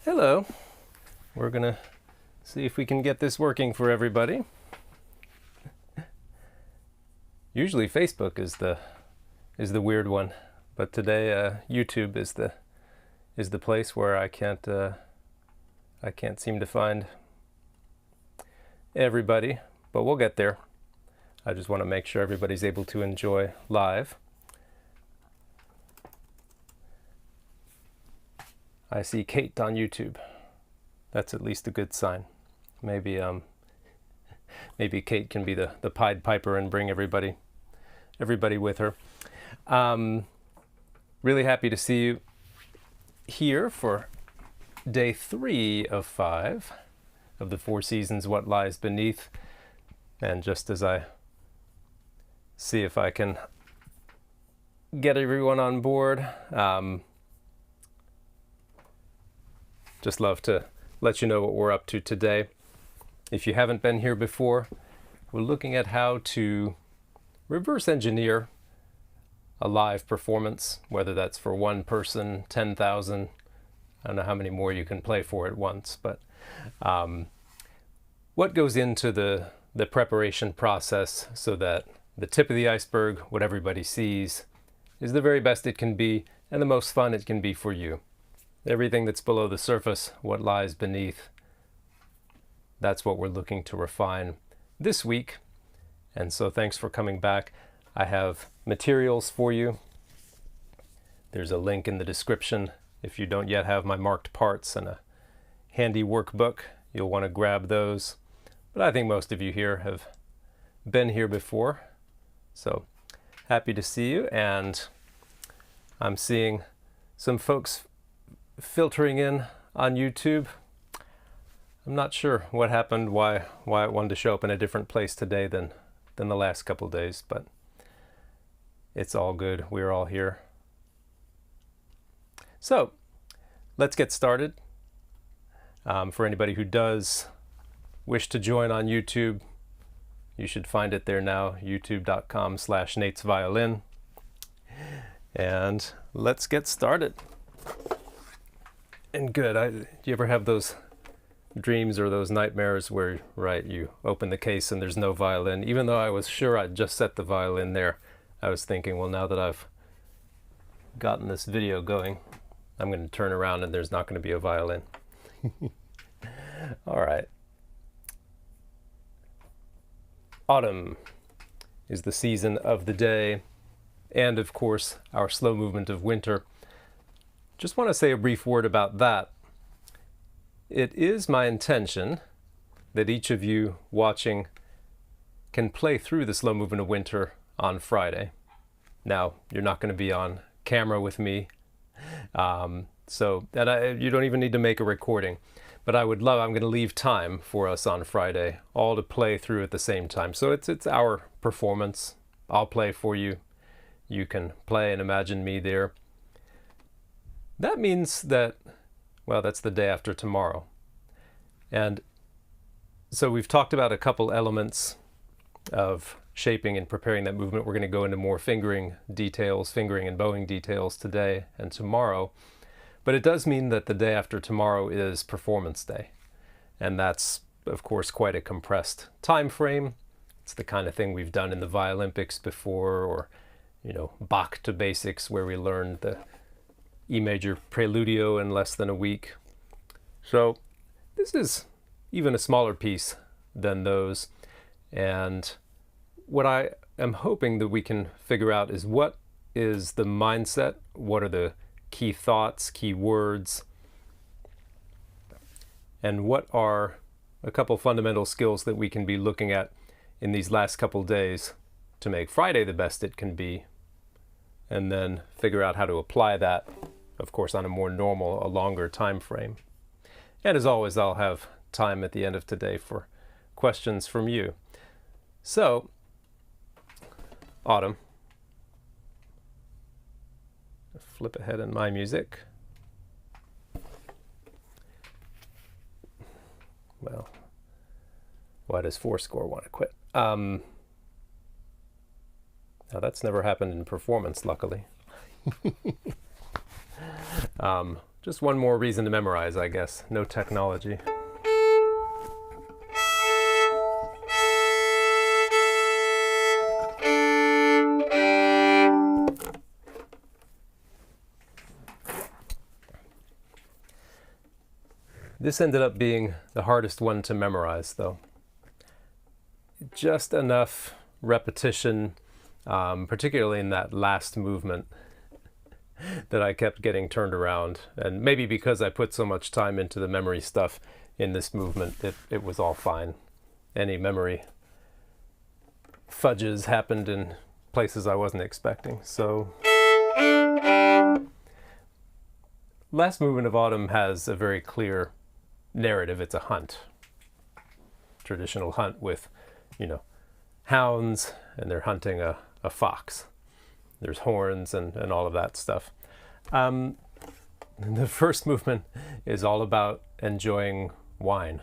Hello. We're gonna see if we can get this working for everybody. Usually Facebook is the weird one, but today YouTube is the place where I can't seem to find everybody, but we'll get there. I just want to make sure everybody's able to enjoy live. I see Kate on YouTube. That's at least a good sign. Maybe Kate can be the Pied Piper and bring everybody with her. Really happy to see you here for day 3 of 5 of the 4 seasons What Lies Beneath. And just as I see if I can get everyone on board, just love to let you know what we're up to today. If you haven't been here before, we're looking at how to reverse engineer a live performance, whether that's for one person, 10,000, I don't know how many more you can play for at once, but what goes into the preparation process so that the tip of the iceberg, what everybody sees, is the very best it can be and the most fun it can be for you. Everything that's below the surface, what lies beneath, that's what we're looking to refine this week. And so thanks for coming back. I have materials for you. There's a link in the description. If you don't yet have my marked parts and a handy workbook, you'll want to grab those. But I think most of you here have been here before. So happy to see you. And I'm seeing some folks filtering in on YouTube. I'm not sure what happened, why it wanted to show up in a different place today than the last couple days, but it's all good. We're all here. So let's get started. For anybody who does wish to join on YouTube, you should find it there now, youtube.com/NatesViolin. And let's get started. And good. Do you ever have those dreams or those nightmares where, right, you open the case and there's no violin? Even though I was sure I'd just set the violin there, I was thinking, well, now that I've gotten this video going, I'm going to turn around and there's not going to be a violin. All right. Autumn is the season of the day, and of course, our slow movement of winter. Just want to say a brief word about that. It is my intention that each of you watching can play through the slow movement of winter on Friday. Now, you're not going to be on camera with me, you don't even need to make a recording. But I'm going to leave time for us on Friday, all to play through at the same time. So it's our performance. I'll play for you. You can play and imagine me there. That means that, well, that's the day after tomorrow. And so we've talked about a couple elements of shaping and preparing that movement. We're going to go into more fingering and bowing details today and tomorrow. But it does mean that the day after tomorrow is performance day. And that's, of course, quite a compressed time frame. It's the kind of thing we've done in the Violympics before, or, Bach to Basics, where we learned the E major preludio in less than a week. So this is even a smaller piece than those. And what I am hoping that we can figure out is what is the mindset, what are the key thoughts, key words, and what are a couple fundamental skills that we can be looking at in these last couple days to make Friday the best it can be, and then figure out how to apply that, of course, on a more normal, a longer time frame. And as always, I'll have time at the end of today for questions from you. So, Autumn. Flip ahead in my music. Well, why does Fourscore want to quit? Now that's never happened in performance, luckily. Just one more reason to memorize, I guess. No technology. This ended up being the hardest one to memorize, though. Just enough repetition, particularly in that last movement, that I kept getting turned around. And maybe because I put so much time into the memory stuff in this movement, it was all fine. Any memory fudges happened in places I wasn't expecting. So, last movement of Autumn has a very clear narrative. It's a hunt. Traditional hunt with, hounds, and they're hunting a fox. There's horns and all of that stuff. The first movement is all about enjoying wine.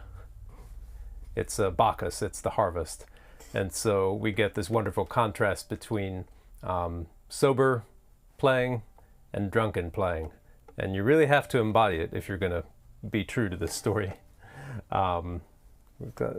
It's a Bacchus, it's the harvest. And so we get this wonderful contrast between sober playing and drunken playing. And you really have to embody it if you're going to be true to this story. We've got...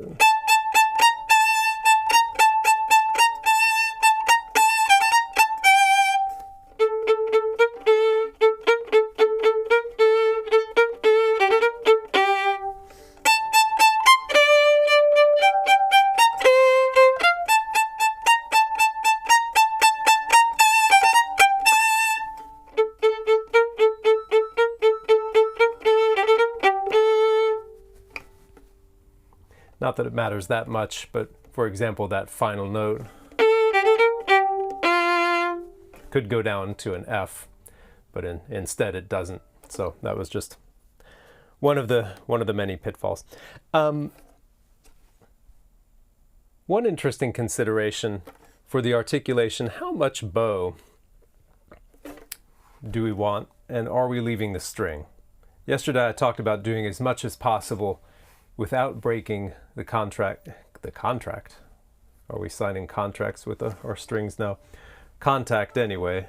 Not that it matters that much, but for example, that final note could go down to an F, but instead it doesn't. So that was just one of the many pitfalls. One interesting consideration for the articulation: how much bow do we want, and are we leaving the string? Yesterday I talked about doing as much as possible without breaking the contract. The contract? Are we signing contracts with our strings now? Contact anyway.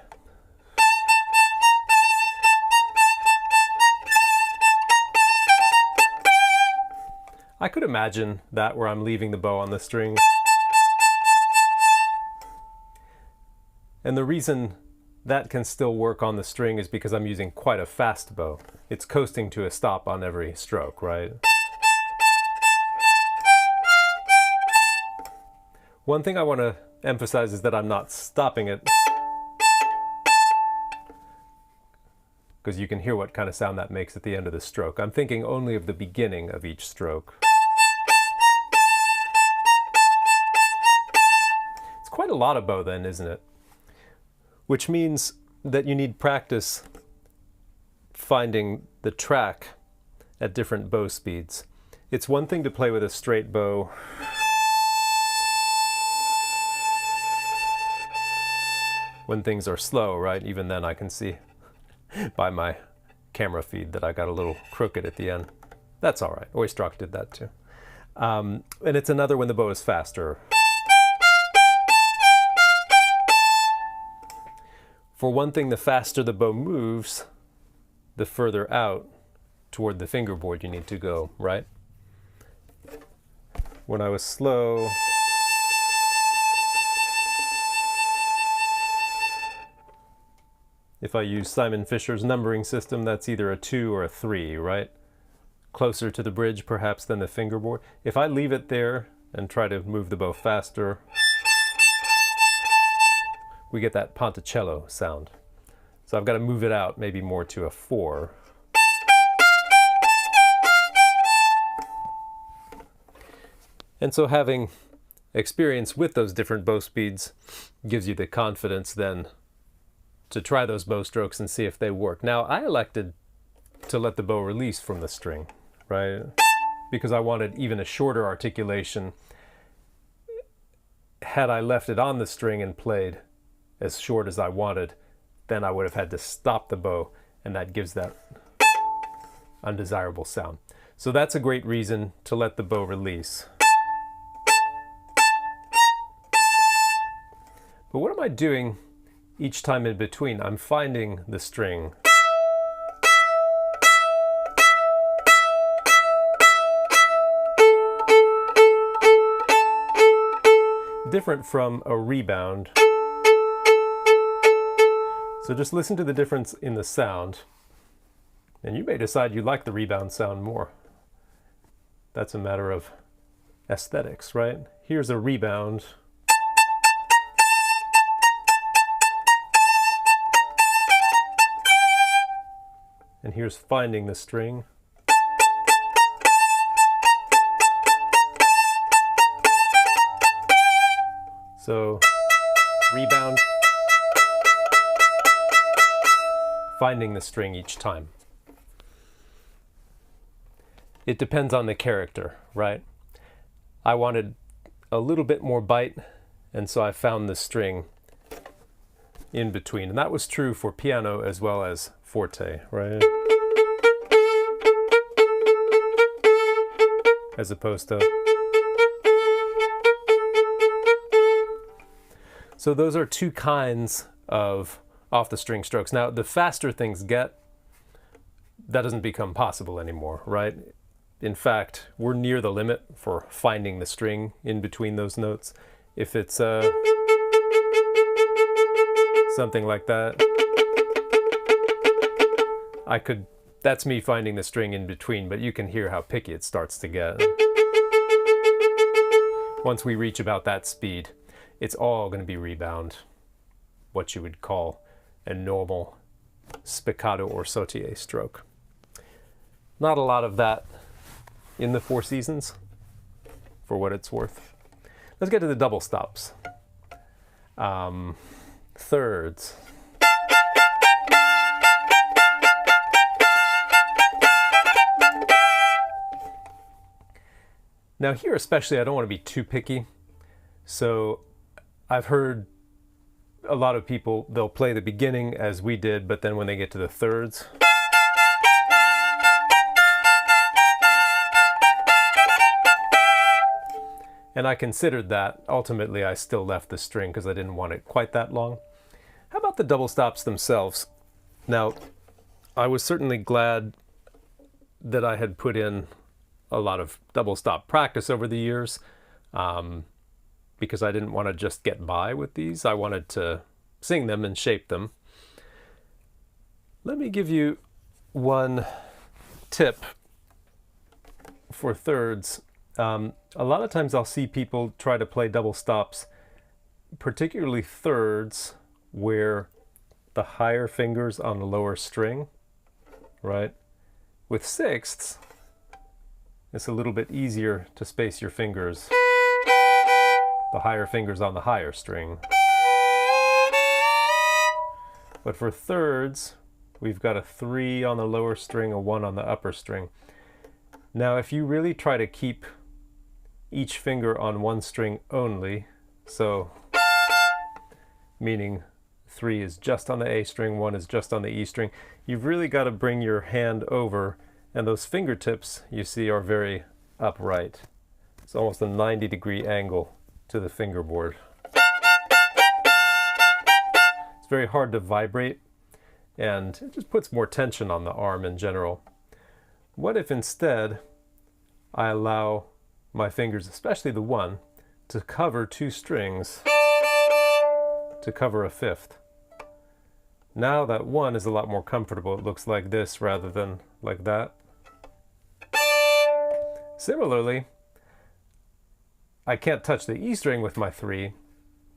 I could imagine that where I'm leaving the bow on the string. And the reason that can still work on the string is because I'm using quite a fast bow. It's coasting to a stop on every stroke, right? One thing I want to emphasize is that I'm not stopping it, because you can hear what kind of sound that makes at the end of the stroke. I'm thinking only of the beginning of each stroke. It's quite a lot of bow then, isn't it? Which means that you need practice finding the track at different bow speeds. It's one thing to play with a straight bow when things are slow, right? Even then I can see by my camera feed that I got a little crooked at the end. That's all right. Oistrakh did that too. And it's another when the bow is faster. For one thing, the faster the bow moves, the further out toward the fingerboard you need to go, right? When I was slow, if I use Simon Fisher's numbering system, that's either a 2 or a 3, right? Closer to the bridge, perhaps, than the fingerboard. If I leave it there and try to move the bow faster, we get that ponticello sound. So I've got to move it out maybe more to a 4. And so having experience with those different bow speeds gives you the confidence then to try those bow strokes and see if they work. Now, I elected to let the bow release from the string, right? Because I wanted even a shorter articulation. Had I left it on the string and played as short as I wanted, then I would have had to stop the bow, and that gives that undesirable sound. So that's a great reason to let the bow release. But what am I doing each time in between? I'm finding the string. different from a rebound. So just listen to the difference in the sound, and you may decide you like the rebound sound more. That's a matter of aesthetics, right? Here's a rebound. And here's finding the string. So, rebound, finding the string each time. It depends on the character, right? I wanted a little bit more bite, and so I found the string in between. And that was true for piano as well as forte, right? As opposed to... So those are two kinds of off-the-string strokes. Now, the faster things get, that doesn't become possible anymore, right? In fact, we're near the limit for finding the string in between those notes. If it's something like that, that's me finding the string in between, but you can hear how picky it starts to get. Once we reach about that speed, it's all going to be rebound, what you would call a normal spiccato or sautille stroke. Not a lot of that in the Four Seasons, for what it's worth. Let's get to the double stops. Thirds. Now here especially, I don't want to be too picky, so I've heard a lot of people, they'll play the beginning as we did, but then when they get to the thirds, and I considered that. Ultimately, I still left the string because I didn't want it quite that long. How about the double stops themselves? Now, I was certainly glad that I had put in a lot of double stop practice over the years, because I didn't want to just get by with these. I wanted to sing them and shape them. Let me give you one tip for thirds. A lot of times I'll see people try to play double stops, particularly thirds, where the higher finger's on the lower string, right? With sixths, it's a little bit easier to space your fingers. The higher finger's on the higher string. But for thirds, we've got a 3 on the lower string, a 1 on the upper string. Now, if you really try to keep each finger on one string only, so meaning 3 is just on the A string, 1 is just on the E string, you've really got to bring your hand over, and those fingertips, you see, are very upright. It's almost a 90-degree angle to the fingerboard. It's very hard to vibrate, and it just puts more tension on the arm in general. What if instead I allow my fingers, especially the 1, to cover 2 strings, to cover a 5th? Now that 1 is a lot more comfortable. It looks like this rather than like that. Similarly, I can't touch the E string with my 3,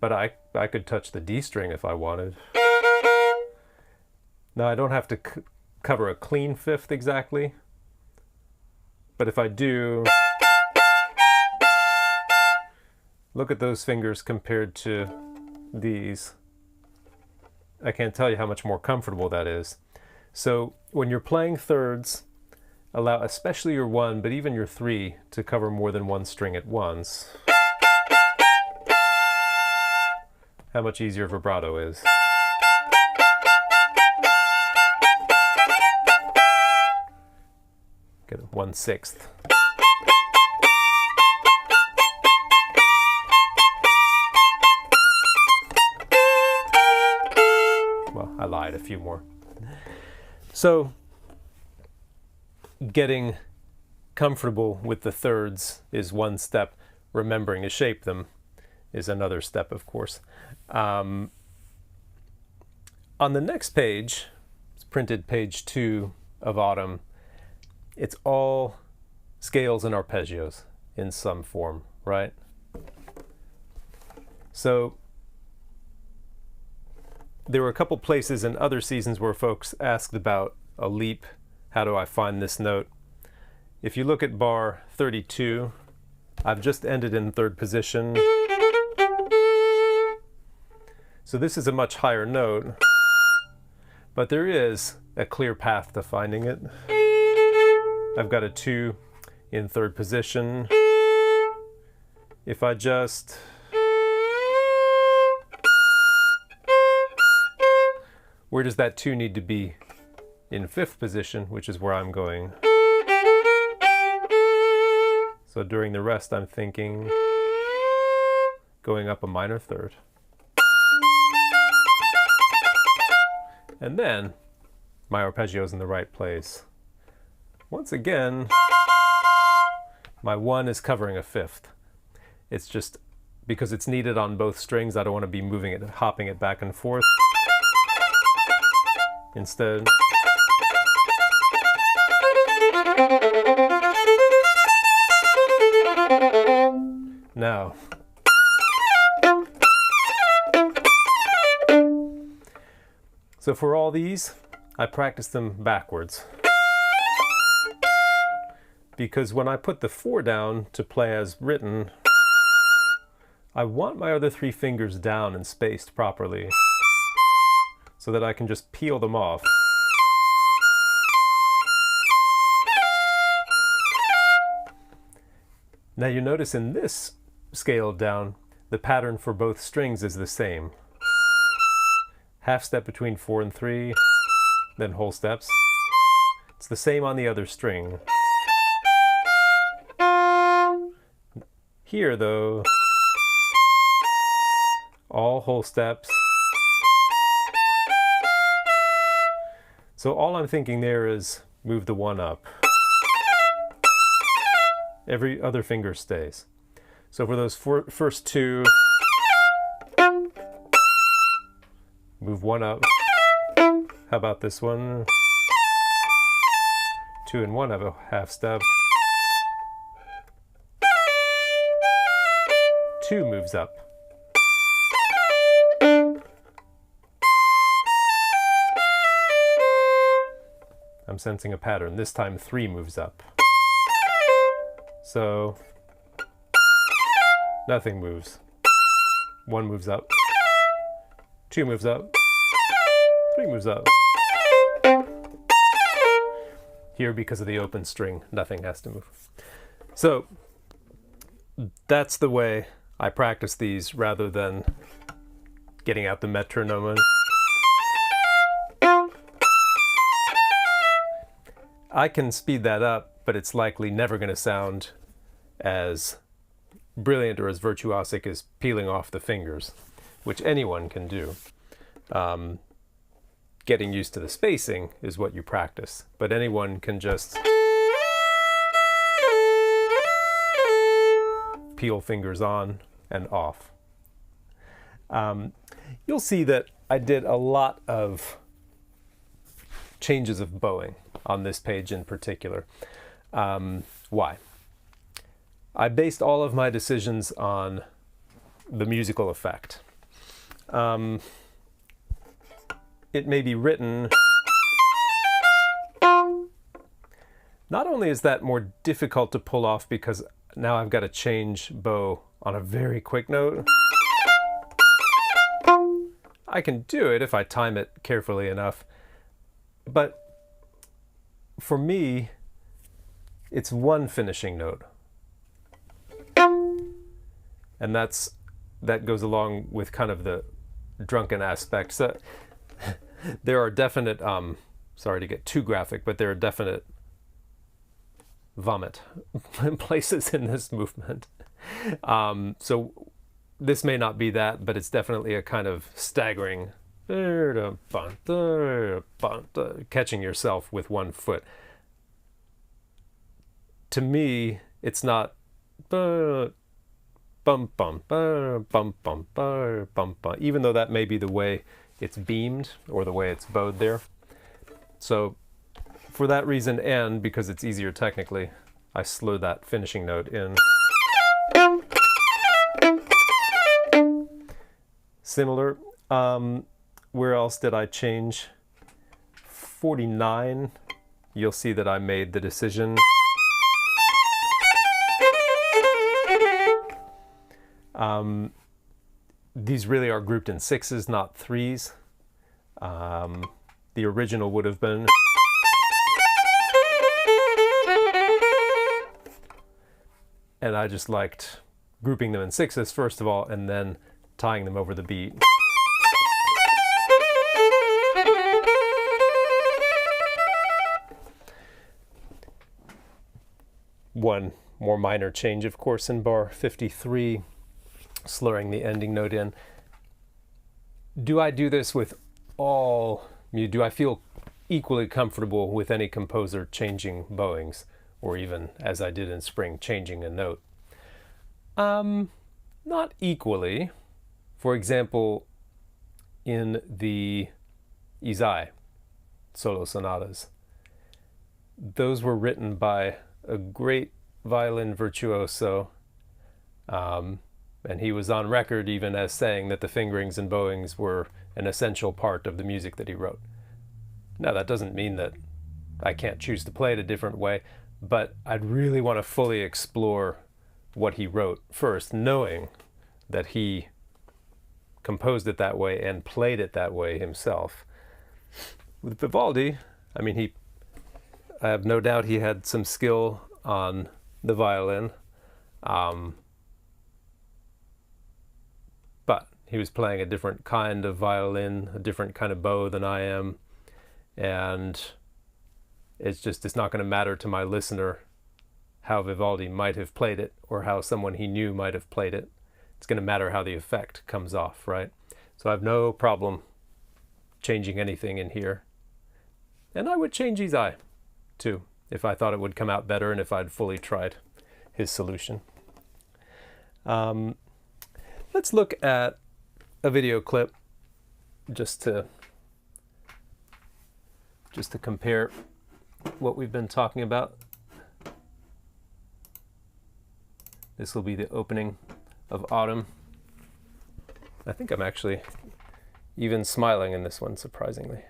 but I could touch the D string if I wanted. Now I don't have to cover a clean 5th exactly, but if I do, look at those fingers compared to these. I can't tell you how much more comfortable that is. So when you're playing thirds, allow especially your 1, but even your 3, to cover more than one string at once. How much easier vibrato is. Get 1/6. Well, I lied, a few more. So, getting comfortable with the thirds is one step. Remembering to shape them is another step, of course. On the next page, it's printed page 2 of Autumn, it's all scales and arpeggios in some form, right? So there were a couple places in other seasons where folks asked about a leap. How do I find this note? If you look at bar 32, I've just ended in 3rd position. So this is a much higher note, but there is a clear path to finding it. I've got a 2 in 3rd position. If I just where does that 2 need to be? In 5th position, which is where I'm going. So during the rest, I'm thinking going up a minor 3rd. And then my arpeggio is in the right place. Once again, my 1 is covering a 5th. It's just because it's needed on both strings, I don't want to be moving it, hopping it back and forth. Instead, now, so for all these, I practice them backwards. Because when I put the 4 down to play as written, I want my other 3 fingers down and spaced properly so that I can just peel them off. Now you notice in this scale down, the pattern for both strings is the same. Half step between 4 and 3, then whole steps. It's the same on the other string. Here though, all whole steps. So all I'm thinking there is move the 1 up. Every other finger stays. So for those first 2, move 1 up. How about this one? 2 and 1 have a half step. 2 moves up. I'm sensing a pattern. This time 3 moves up. So nothing moves. 1 moves up. 2 moves up. 3 moves up. Here, because of the open string, nothing has to move. So that's the way I practice these rather than getting out the metronome. I can speed that up, but it's likely never going to sound as brilliant or as virtuosic as peeling off the fingers, which anyone can do. Getting used to the spacing is what you practice, but anyone can just peel fingers on and off. You'll see that I did a lot of changes of bowing on this page in particular. Why? I based all of my decisions on the musical effect. It may be written. Not only is that more difficult to pull off because now I've got to change bow on a very quick note. I can do it if I time it carefully enough, but for me, it's one finishing note. And that goes along with kind of the drunken aspect. So there are definite, sorry to get too graphic, but there are definite vomit places in this movement. So this may not be that, but it's definitely a kind of staggering, catching yourself with one foot. To me, it's not, bum bum bum bum bum bum bum bum, even though that may be the way it's beamed or the way it's bowed there. So for that reason, and because it's easier technically, I slur that finishing note in. Similar. Where else did I change? 49, you'll see that I made the decision. These really are grouped in sixes, not threes. The original would have been. And I just liked grouping them in sixes first of all, and then tying them over the beat. One more minor change, of course, in bar 53, slurring the ending note in. Do I do this with all? Do I feel equally comfortable with any composer changing bowings, or even, as I did in Spring, changing a note? Not equally. For example, in the Izai solo sonatas, those were written by a great violin virtuoso, and he was on record even as saying that the fingerings and bowings were an essential part of the music that he wrote. Now, that doesn't mean that I can't choose to play it a different way, but I'd really want to fully explore what he wrote first, knowing that he composed it that way and played it that way himself. With Vivaldi, I mean, I have no doubt he had some skill on the violin, but he was playing a different kind of violin, a different kind of bow than I am, and it's not going to matter to my listener how Vivaldi might have played it or how someone he knew might have played it. It's going to matter how the effect comes off, right? So I have no problem changing anything in here. And I would change Izai too, if I thought it would come out better and if I'd fully tried his solution. Let's look at a video clip just to compare what we've been talking about. This will be the opening of Autumn. I think I'm actually even smiling in this one, surprisingly.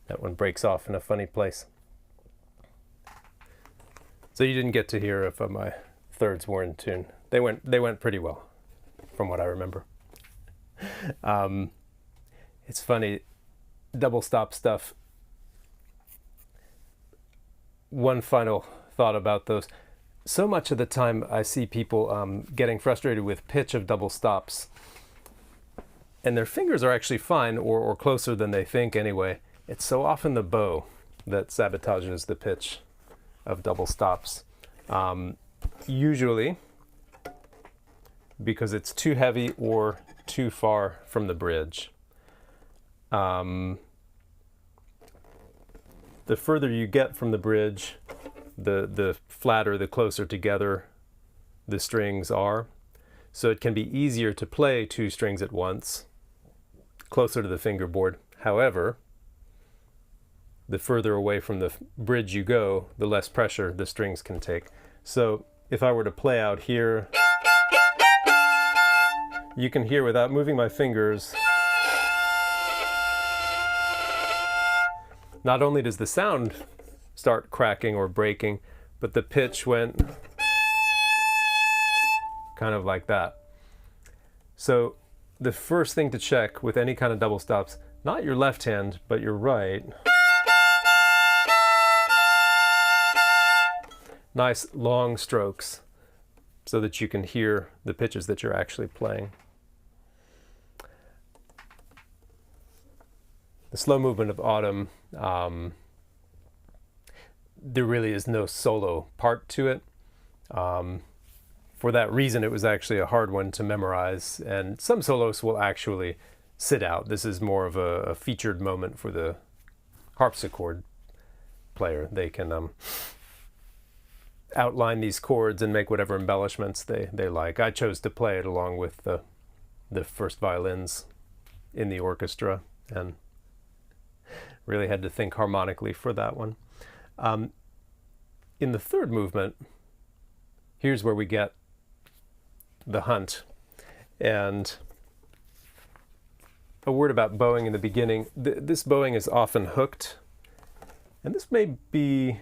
That one breaks off in a funny place. So you didn't get to hear if my thirds were in tune. They went pretty well, from what I remember. It's funny, double stop stuff. One final thought about those. So much of the time I see people getting frustrated with pitch of double stops, and their fingers are actually fine or closer than they think anyway. It's so often the bow that sabotages the pitch of double stops. Usually because it's too heavy or too far from the bridge. The further you get from the bridge, the flatter, the closer together the strings are. So it can be easier to play two strings at once, closer to the fingerboard. However, the further away from the bridge you go, the less pressure the strings can take. So if I were to play out here, you can hear without moving my fingers, not only does the sound start cracking or breaking, but the pitch went kind of like that. So the first thing to check with any kind of double stops, not your left hand, but your right. Nice long strokes so that you can hear the pitches that you're actually playing. The slow movement of Autumn, there really is no solo part to it. For that reason, it was actually a hard one to memorize, and some solos will actually sit out. This is more of a featured moment for the harpsichord player. They can outline these chords and make whatever embellishments they like. I chose to play it along with the first violins in the orchestra, and really had to think harmonically for that one. In the third movement, here's where we get the hunt. And a word about bowing in the beginning. This bowing is often hooked. And this may be,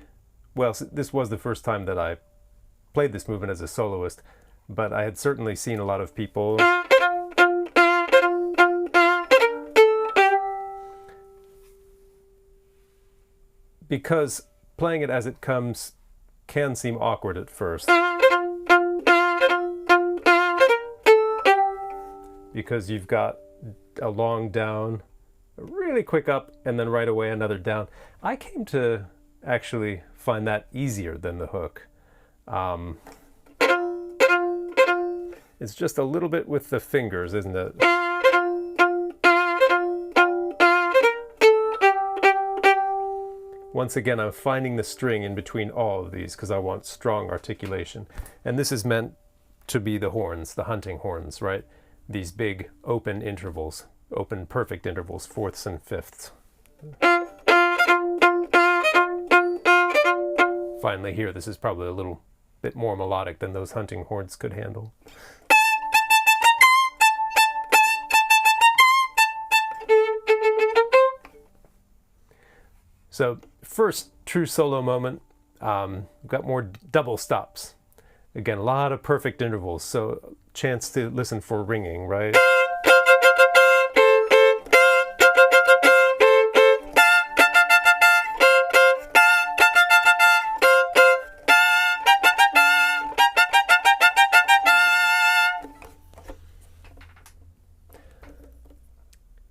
well, this was the first time that I played this movement as a soloist, but I had certainly seen a lot of people because playing it as it comes can seem awkward at first. Because you've got a long down, a really quick up, and then right away another down. I came to actually find that easier than the hook. It's just a little bit with the fingers, isn't it? Once again, I'm finding the string in between all of these because I want strong articulation. And this is meant to be the horns, the hunting horns, right? These big open intervals, open perfect intervals, fourths and fifths. Finally here, this is probably a little bit more melodic than those hunting horns could handle. So first true solo moment, we've got more double stops. Again, a lot of perfect intervals, so chance to listen for ringing, right?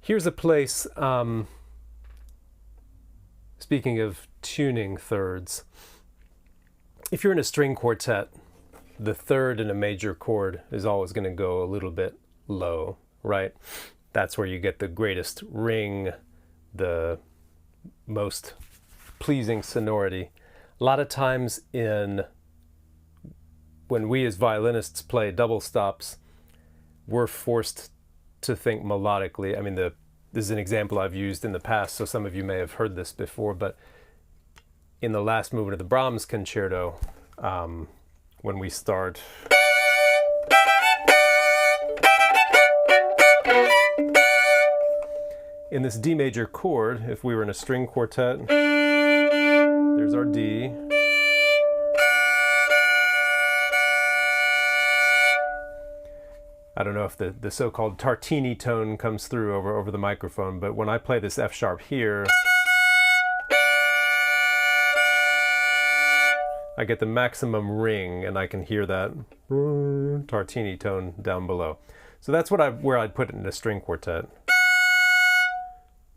Here's a place, speaking of tuning thirds, if you're in a string quartet, the third in a major chord is always going to go a little bit low, right? That's where you get the greatest ring, the most pleasing sonority. A lot of times when we as violinists play double stops, we're forced to think melodically. I mean, this is an example I've used in the past, so some of you may have heard this before, but in the last movement of the Brahms concerto, when we start, in this D major chord, if we were in a string quartet, there's our D. I don't know if the so-called Tartini tone comes through over the microphone, but when I play this F sharp here, I get the maximum ring, and I can hear that Tartini tone down below. So that's where I'd put it in a string quartet.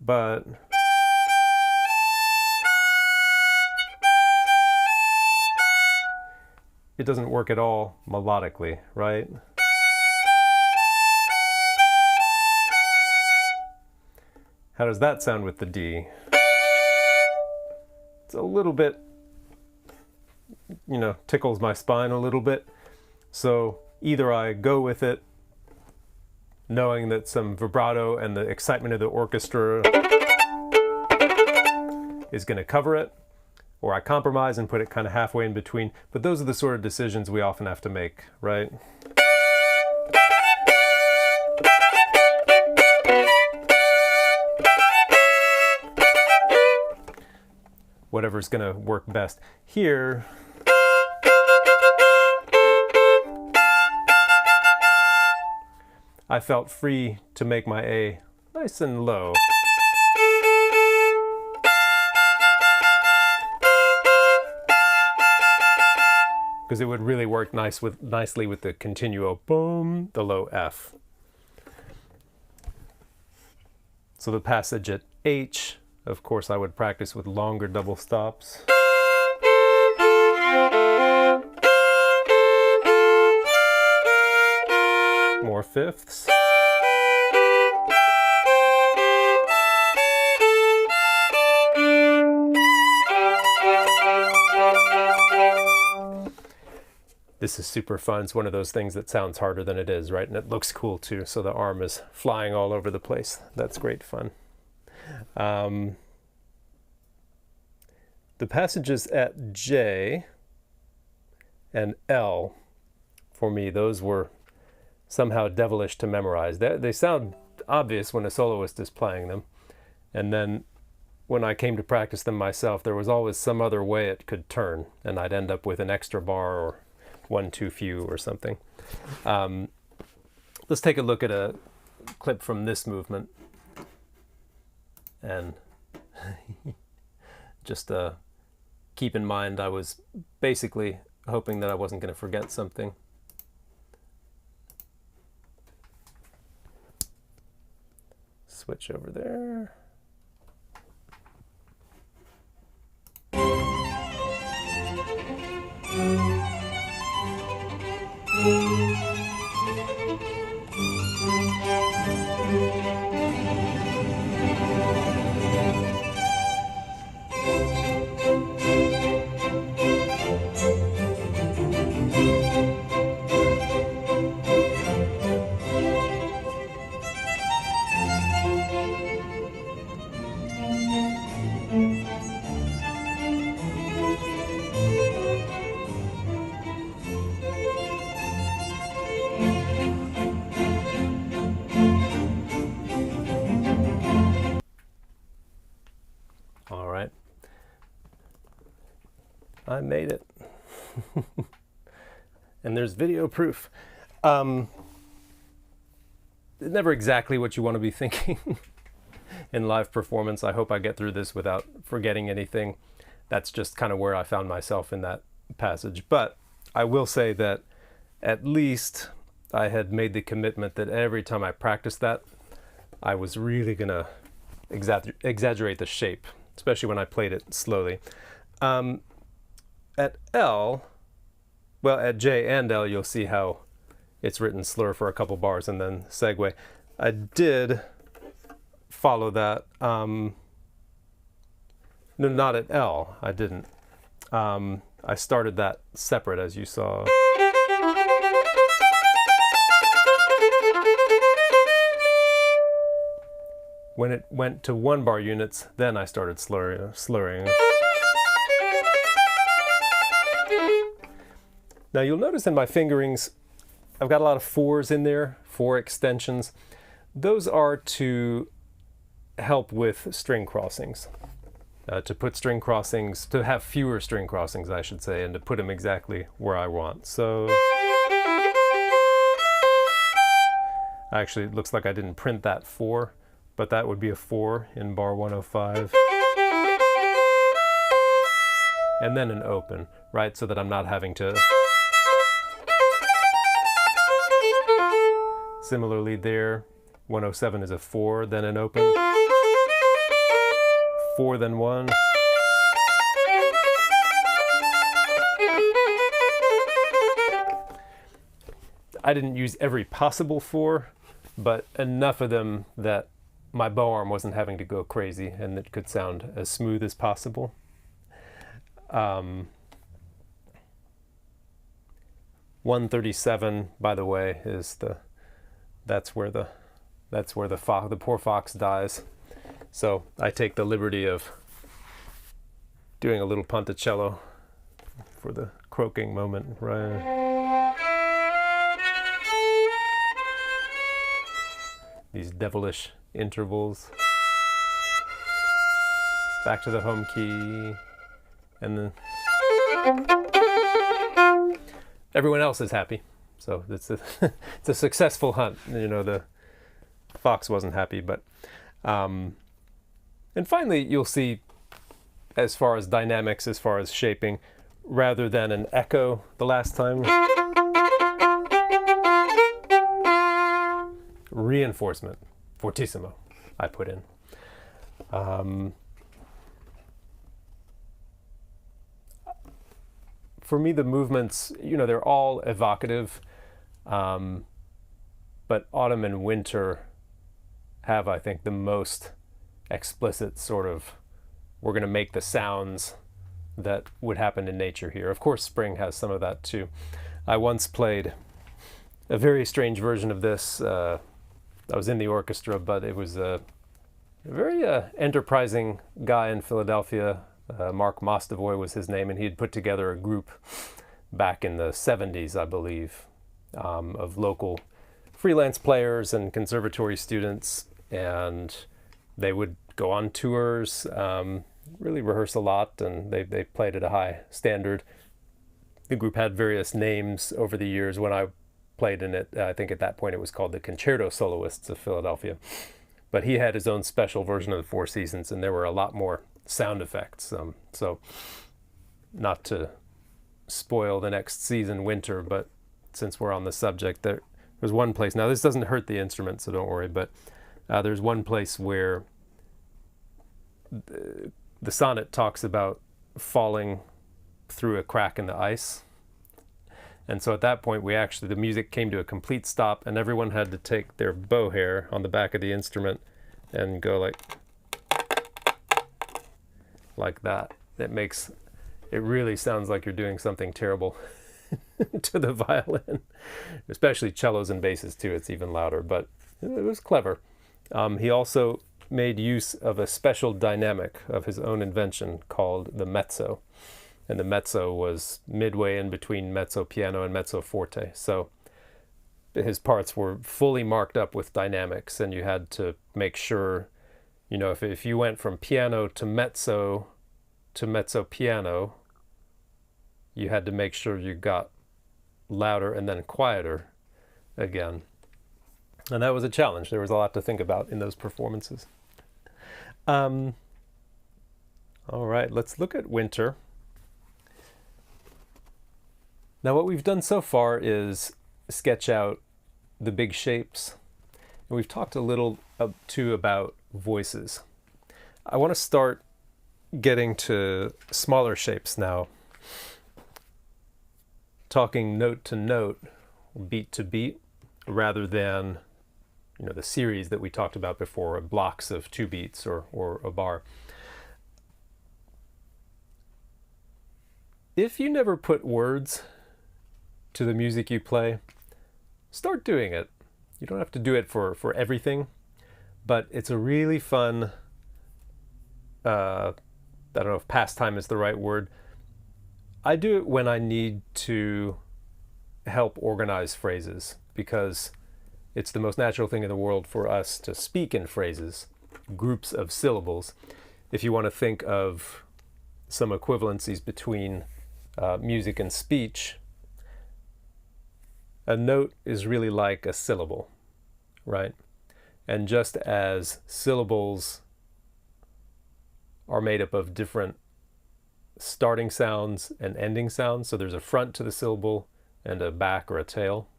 But it doesn't work at all melodically, right? How does that sound with the D? It's a little bit, tickles my spine a little bit. So either I go with it, knowing that some vibrato and the excitement of the orchestra is going to cover it, or I compromise and put it kind of halfway in between. But those are the sort of decisions we often have to make, right? Whatever's going to work best. Here, I felt free to make my A nice and low. Because it would really work nicely with the continuo boom, the low F. So the passage at H, of course, I would practice with longer double stops. More fifths. This is super fun. It's one of those things that sounds harder than it is, right? And it looks cool too. So the arm is flying all over the place. That's great fun. The passages at J and L, for me, those were somehow devilish to memorize. They sound obvious when a soloist is playing them. And then when I came to practice them myself, there was always some other way it could turn. And I'd end up with an extra bar or one too few or something. Let's take a look at a clip from this movement. And just keep in mind, I was basically hoping that I wasn't going to forget something. Switch over there. All right. I made it. And there's video proof. Never exactly what you want to be thinking in live performance. I hope I get through this without forgetting anything. That's just kind of where I found myself in that passage. But I will say that at least I had made the commitment that every time I practiced that, I was really going to exaggerate the shape, especially when I played it slowly. At L, well, at J and L, you'll see how it's written slur for a couple bars and then segue. I did follow that. No, not at L. I didn't. I started that separate, as you saw. When it went to 1 bar units, then I started slurring. Now you'll notice in my fingerings, I've got a lot of 4s in there, 4 extensions. Those are to help with string crossings. To put string crossings, to have fewer string crossings, I should say, and to put them exactly where I want. So actually, it looks like I didn't print that 4, but that would be a 4 in bar 105. And then an open, right? So that I'm not having to. Similarly there, 107 is a 4, then an open. 4, then 1. I didn't use every possible 4, but enough of them that my bow arm wasn't having to go crazy and it could sound as smooth as possible. 137, by the way, is that's where the poor fox dies. So I take the liberty of doing a little ponticello for the croaking moment, right? These devilish intervals. Back to the home key, and then everyone else is happy. So it's a it's a successful hunt. The fox wasn't happy, but and finally you'll see, as far as dynamics, as far as shaping, rather than an echo the last time, reinforcement, fortissimo, I put in. For me, the movements, they're all evocative, but autumn and winter have, I think, the most explicit sort of, we're going to make the sounds that would happen in nature here. Of course, spring has some of that too. I once played a very strange version of this. I was in the orchestra, but it was a very enterprising guy in Philadelphia. Mark Mostovoy was his name, and he had put together a group back in the 70s, I believe, of local freelance players and conservatory students, and they would go on tours, really rehearse a lot, and they played at a high standard. The group had various names over the years. When I played in it, I think at that point it was called the Concerto Soloists of Philadelphia. But he had his own special version of the Four Seasons, and there were a lot more sound effects. So not to spoil the next season, winter, but since we're on the subject, there's one place, now this doesn't hurt the instrument, so don't worry, but there's one place where the sonnet talks about falling through a crack in the ice. And so at that point, the music came to a complete stop, and everyone had to take their bow hair on the back of the instrument and go like that. It really sounds like you're doing something terrible to the violin, especially cellos and basses too. It's even louder, but it was clever. He also made use of a special dynamic of his own invention called the mezzo. And the mezzo was midway in between mezzo piano and mezzo forte. So his parts were fully marked up with dynamics, and you had to make sure, if you went from piano to mezzo piano, you had to make sure you got louder and then quieter again. And that was a challenge. There was a lot to think about in those performances. All right, let's look at winter. Now, what we've done so far is sketch out the big shapes. And we've talked a little too about voices. I want to start getting to smaller shapes now, talking note to note, beat to beat, rather than the series that we talked about before, blocks of 2 beats or a bar. If you never put words to the music you play, start doing it. You don't have to do it for everything, but it's a really fun, I don't know if pastime is the right word. I do it when I need to help organize phrases, because it's the most natural thing in the world for us to speak in phrases, groups of syllables. If you want to think of some equivalencies between music and speech, a note is really like a syllable, right? And just as syllables are made up of different starting sounds and ending sounds, so there's a front to the syllable and a back or a tail.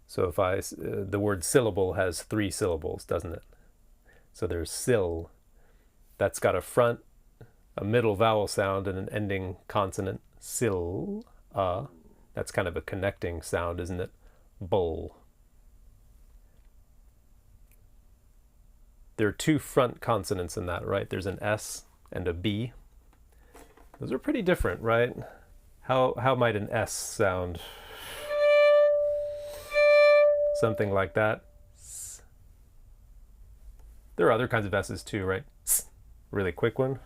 So if the word syllable has 3 syllables, doesn't it? So there's syll. That's got a front, a middle vowel sound, and an ending consonant. Syll. That's kind of a connecting sound, isn't it? Bull. There are 2 front consonants in that, right? There's an S and a B. Those are pretty different, right? How might an S sound? Something like that. There are other kinds of S's too, right? Really quick one.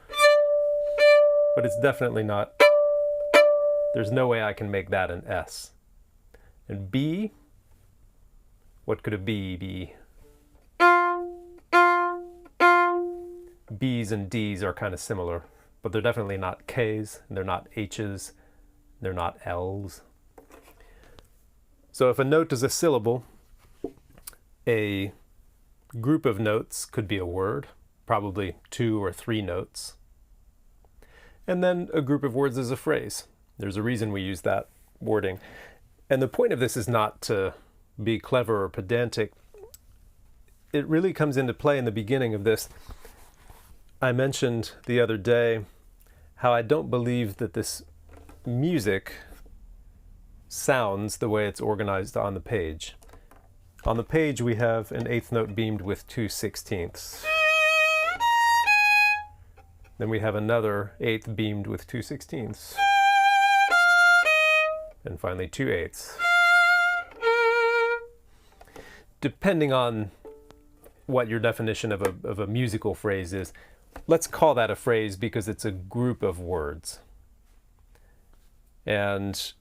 But it's definitely not. There's no way I can make that an S. And B, what could a B be? B's and D's are kind of similar, but they're definitely not K's, and they're not H's, they're not L's. So if a note is a syllable, a group of notes could be a word, probably 2 or 3 notes. And then a group of words is a phrase. There's a reason we use that wording. And the point of this is not to be clever or pedantic. It really comes into play in the beginning of this. I mentioned the other day how I don't believe that this music sounds the way it's organized on the page. On the page we have an eighth note beamed with 2/16. Then we have another eighth beamed with 2/16. And finally 2/8. Depending on what your definition of a musical phrase is, let's call that a phrase because it's a group of words. And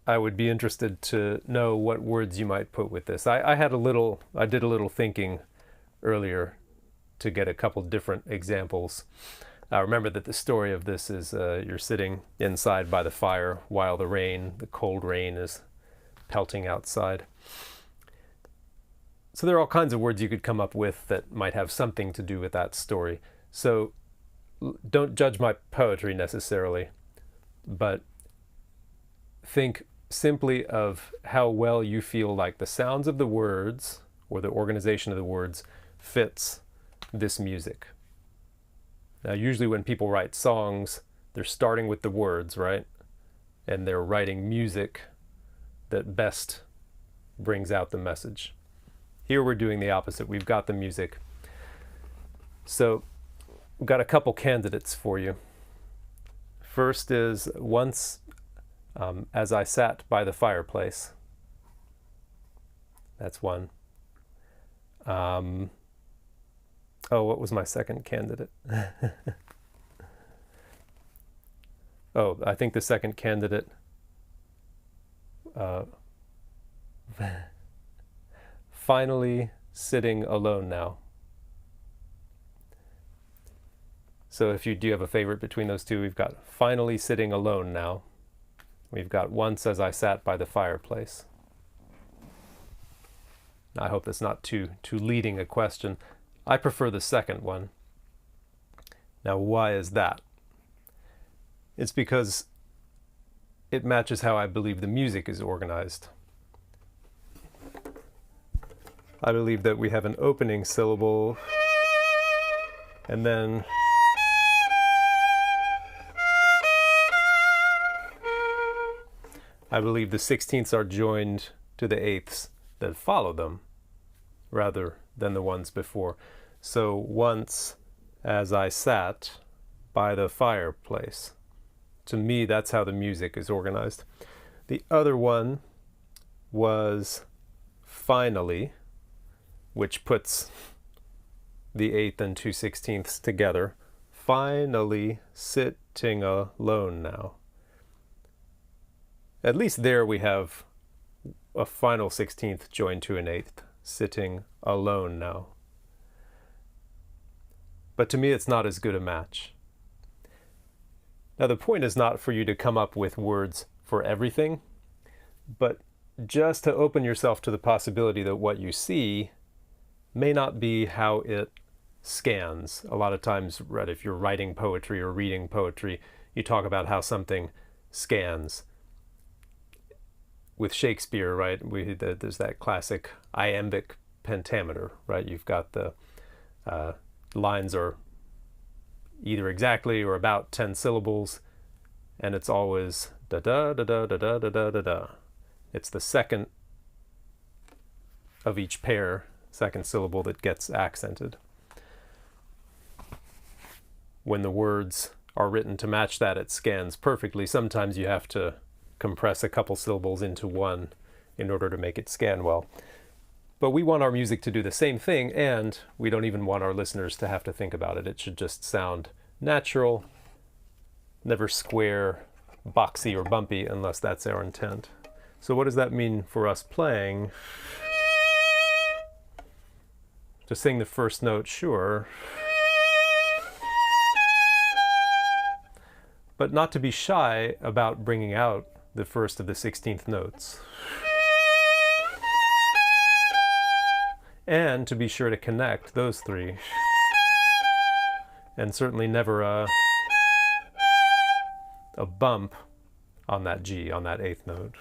I would be interested to know what words you might put with this. I did a little thinking earlier to get a couple different examples. Remember that the story of this is you're sitting inside by the fire while the cold rain is pelting outside. So there are all kinds of words you could come up with that might have something to do with that story. So don't judge my poetry necessarily, but think simply of how well you feel like the sounds of the words or the organization of the words fits this music. Now, usually when people write songs, they're starting with the words, right? And they're writing music that best brings out the message. Here we're doing the opposite. We've got the music. So we've got a couple candidates for you. First is once as I sat by the fireplace. That's one. What was my second candidate? I think the second candidate finally sitting alone now. So do you have a favorite between those two? We've got finally sitting alone now. We've got once as I sat by the fireplace. I hope that's not too leading a question. I prefer the second one. Now, why is that? It's because it matches how I believe the music is organized. I believe that we have an opening syllable, and then I believe the 16ths are joined to the eighths that follow them, rather than the ones before. So once as I sat by the fireplace. To me, that's how the music is organized. The other one was finally, which puts the eighth and 2/16 together. Finally sitting alone now. At least there we have a final 16th joined to an eighth, sitting alone now. But to me, it's not as good a match. Now, the point is not for you to come up with words for everything, but just to open yourself to the possibility that what you see may not be how it scans. A lot of times, right, if you're writing poetry or reading poetry, you talk about how something scans. With Shakespeare, right, there's that classic iambic pentameter, right? You've got the lines are either exactly or about 10 syllables, and it's always da da da da da da da da da. It's the second of each pair, second syllable, that gets accented. When the words are written to match that, it scans perfectly. Sometimes you have to compress a couple syllables into one in order to make it scan well. But we want our music to do the same thing, and we don't even want our listeners to have to think about it. It should just sound natural, never square, boxy, or bumpy, unless that's our intent. So what does that mean for us playing? To sing the first note, sure. But not to be shy about bringing out the first of the 16th notes. And to be sure to connect those three. And certainly never a bump on that G, on that 8th note.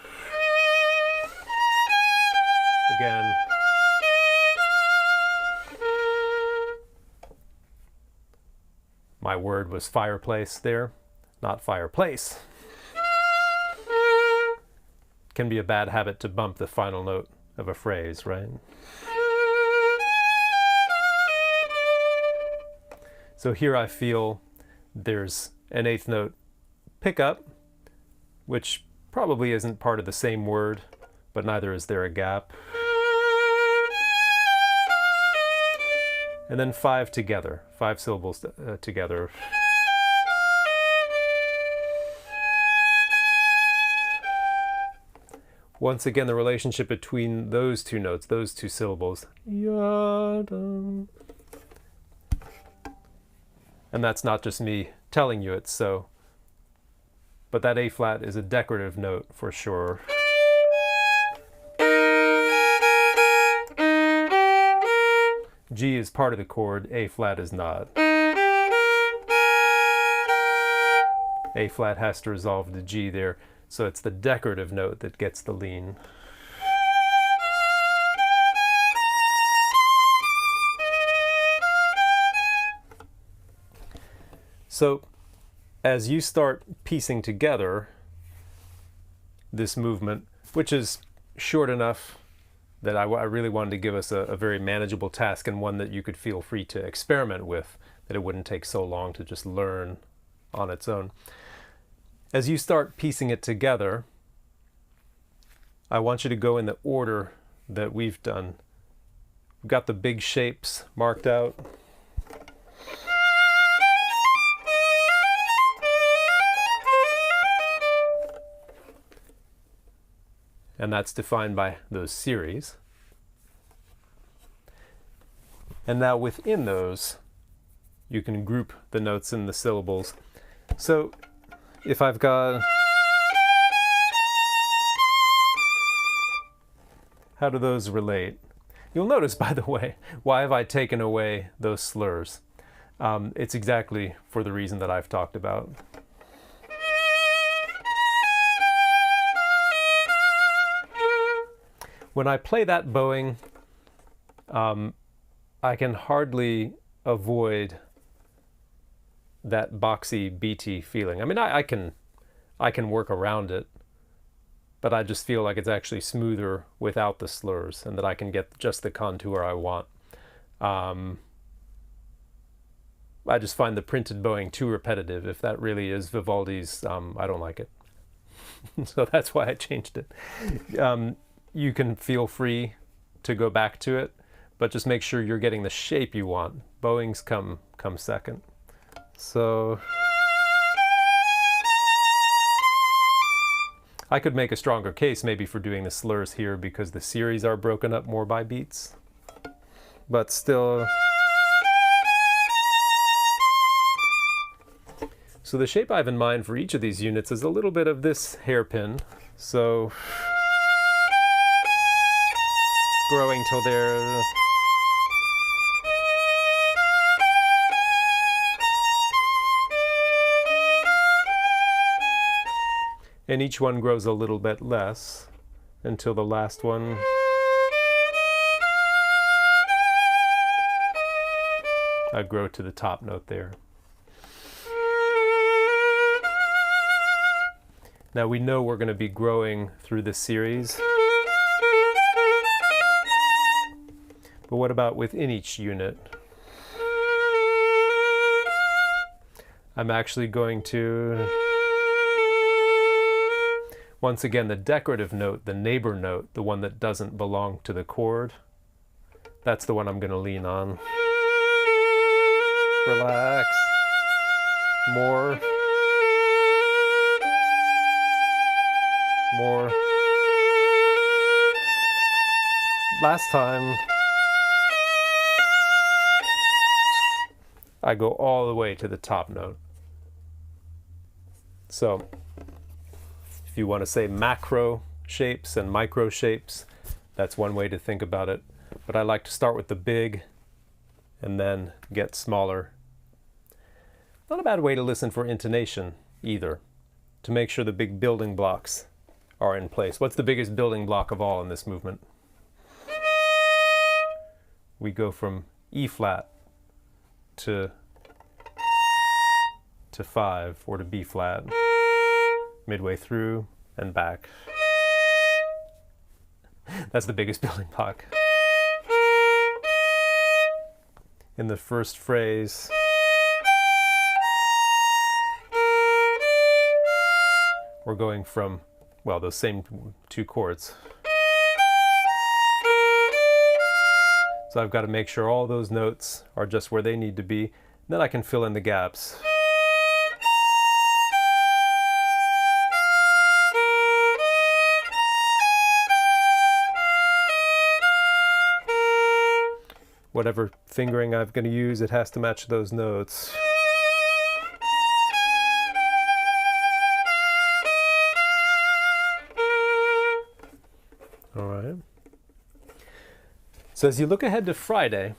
Again. My word was fireplace there, not fireplace. Can be a bad habit to bump the final note of a phrase, right? So here I feel there's an 8th note pickup, which probably isn't part of the same word, but neither is there a gap. And then 5 together, 5 syllables together. Once again, the relationship between those two notes, those two syllables. Yadam. And that's not just me telling you it's so. But that A flat is a decorative note for sure. G is part of the chord, A flat is not. A flat has to resolve the G there, so it's the decorative note that gets the lean. So, as you start piecing together this movement, which is short enough that I really wanted to give us a very manageable task and one that you could feel free to experiment with, that it wouldn't take so long to just learn on its own. As you start piecing it together, I want you to go in the order that we've done. We've got the big shapes marked out. And that's defined by those series. And now within those, you can group the notes and the syllables. So if I've got... How do those relate? You'll notice, by the way, why have I taken away those slurs? It's exactly for the reason that I've talked about. When I play that bowing, I can hardly avoid that boxy, beaty feeling. I mean, I can work around it, but I just feel like it's actually smoother without the slurs, and that I can get just the contour I want. I just find the printed bowing too repetitive. If that really is Vivaldi's, I don't like it. So that's why I changed it. You can feel free to go back to it, but just make sure you're getting the shape you want. Bowings come second. So I could make a stronger case maybe for doing the slurs here because the series are broken up more by beats, but still. So the shape I have in mind for each of these units is a little bit of this hairpin. So growing till they're and each one grows a little bit less until the last one I grow to the top note there. Now we know we're going to be growing through this series. But what about within each unit? I'm actually going to, once again, the decorative note, the neighbor note, the one that doesn't belong to the chord, that's the one I'm going to lean on. Relax. More. More. Last time, I go all the way to the top note. So, If you want to say macro shapes and micro shapes, that's one way to think about it. But I like to start with the big and then get smaller. Not a bad way to listen for intonation either, to make sure the big building blocks are in place. What's the biggest building block of all in this movement? We go from E flat to 5 or to B flat, midway through and back. That's the biggest building block. In the first phrase, we're going from, well, those same two chords. So I've got to make sure all those notes are just where they need to be. Then I can fill in the gaps. Whatever fingering I'm going to use, it has to match those notes. All right. So as you look ahead to Friday,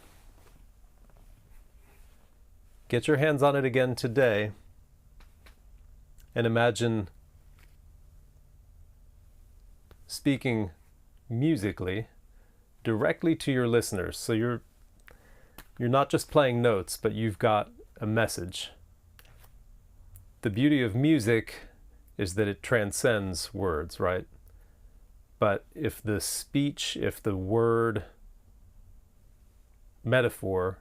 get your hands on it again today and imagine speaking musically directly to your listeners. So you're not just playing notes, but you've got a message. The beauty of music is that it transcends words, right? But if the speech, if the word metaphor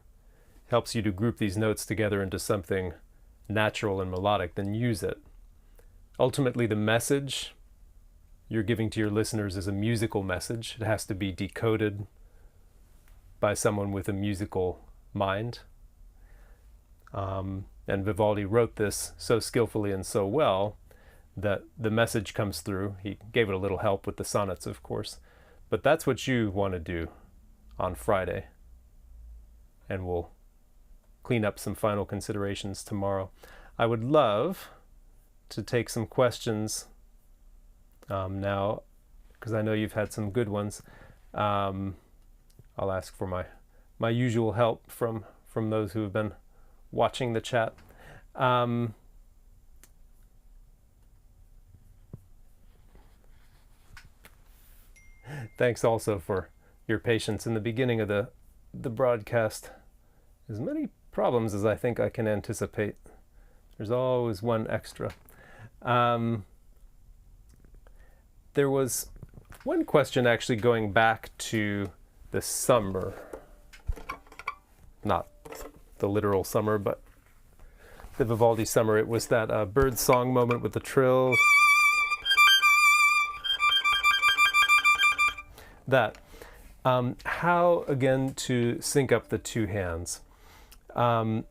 helps you to group these notes together into something natural and melodic, then use it. Ultimately, the message you're giving to your listeners is a musical message. It has to be decoded by someone with a musical mind. And Vivaldi wrote this so skillfully and so well that the message comes through. He gave it a little help with the sonnets, of course. But that's what you want to do on Friday. And we'll clean up some final considerations tomorrow. I would love to take some questions now, because I know you've had some good ones. I'll ask for my usual help from those who have been watching the chat. Thanks also for your patience in the beginning of the broadcast. As many problems as I think I can anticipate. There's always one extra. There was one question actually going back to the summer. Not the literal summer, but the Vivaldi summer. It was that bird song moment with the trill. That. How, again, to sync up the two hands. And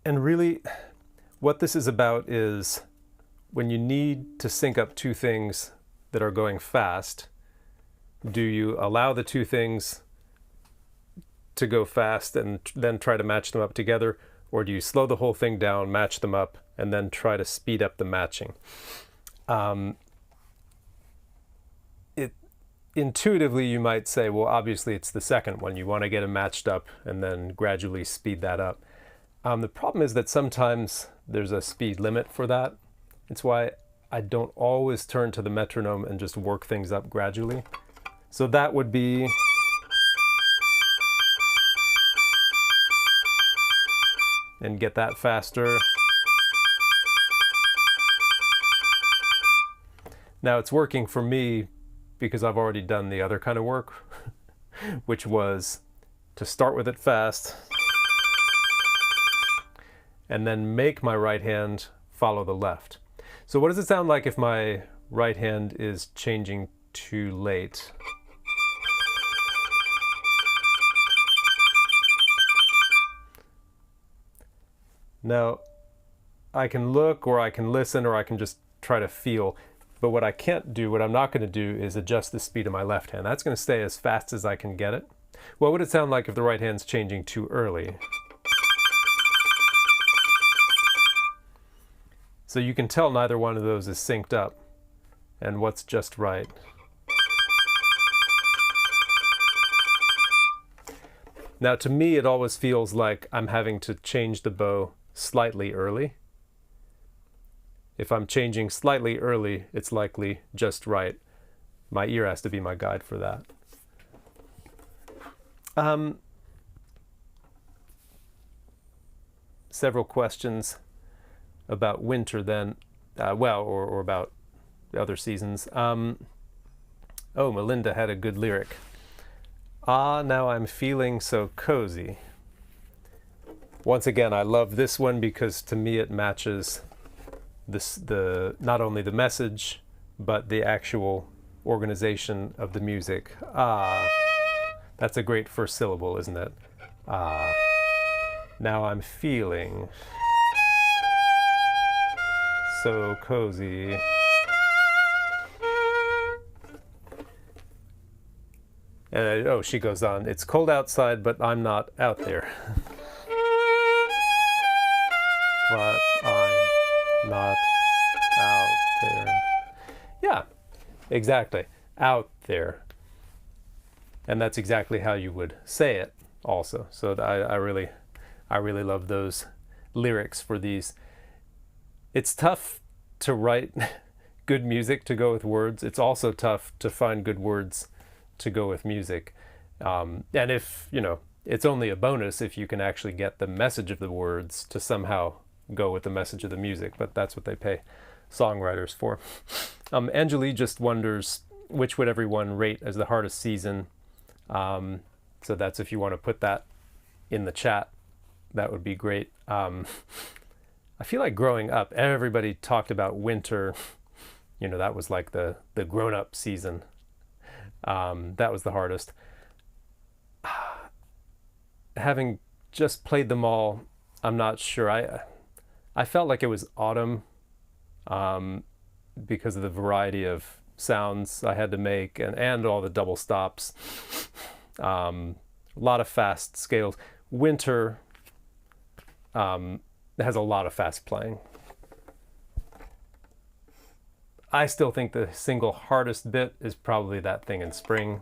really, what this is about is when you need to sync up two things that are going fast, do you allow the two things to go fast and then try to match them up together, or do you slow the whole thing down, match them up, and then try to speed up the matching? Intuitively, you might say, well, obviously it's the second one. You want to get them matched up and then gradually speed that up. The problem is that sometimes there's a speed limit for that. It's why I don't always turn to the metronome and just work things up gradually. So that would be... and get that faster. Now it's working for me because I've already done the other kind of work, which was to start with it fast and then make my right hand follow the left. So what does it sound like if my right hand is changing too late? Now, I can look, or I can listen, or I can just try to feel. But what I can't do, what I'm not going to do, is adjust the speed of my left hand. That's going to stay as fast as I can get it. What would it sound like if the right hand's changing too early? So you can tell neither one of those is synced up. And what's just right? Now, to me, it always feels like I'm having to change the bow slightly early. If I'm changing slightly early, it's likely just right. My ear has to be my guide for that. Several questions about winter then, or about the other seasons. Melinda had a good lyric. Ah, now I'm feeling so cozy. Once again, I love this one because to me it matches not only the message, but the actual organization of the music. Ah, that's a great first syllable, isn't it? Ah, now I'm feeling so cozy. She goes on, it's cold outside, but I'm not out there. But I'm not out there. Yeah, exactly. Out there. And that's exactly how you would say it also. So I really love those lyrics for these. It's tough to write good music to go with words. It's also tough to find good words to go with music. And if, it's only a bonus if you can actually get the message of the words to somehow go with the message of the music, but that's what they pay songwriters for. Angelique just wonders, which would everyone rate as the hardest season? So that's if you want to put that in the chat, that would be great. I feel like growing up, everybody talked about winter. That was like the grown-up season. That was the hardest. Having just played them all, I'm not sure. I felt like it was autumn because of the variety of sounds I had to make and all the double stops. A lot of fast scales. Winter has a lot of fast playing. I still think the single hardest bit is probably that thing in spring.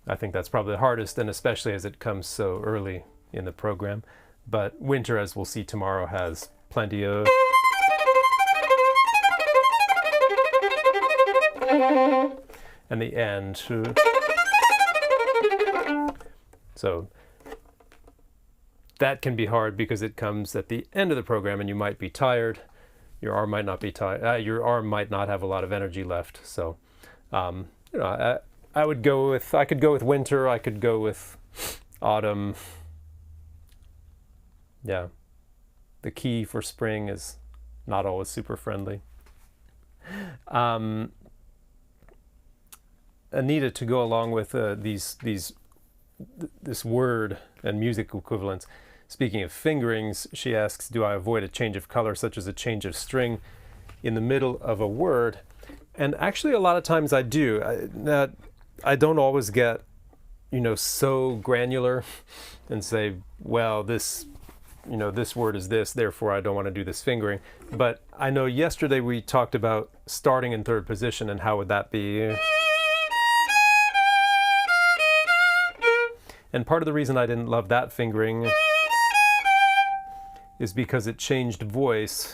I think that's probably the hardest, and especially as it comes so early in the program. But winter, as we'll see tomorrow, has plenty of... and the end. So that can be hard because it comes at the end of the program and you might be tired. Your arm might not be tired. Your arm might not have a lot of energy left. So, I could go with winter. I could go with autumn. Yeah. The key for spring is not always super friendly. Anita, to go along with this word and music equivalents. Speaking of fingerings, she asks, do I avoid a change of color, such as a change of string, in the middle of a word? And actually, a lot of times I do. I don't always get, so granular and say, well, this word is this, therefore I don't want to do this fingering. But I know yesterday we talked about starting in third position and how would that be? And part of the reason I didn't love that fingering is because it changed voice.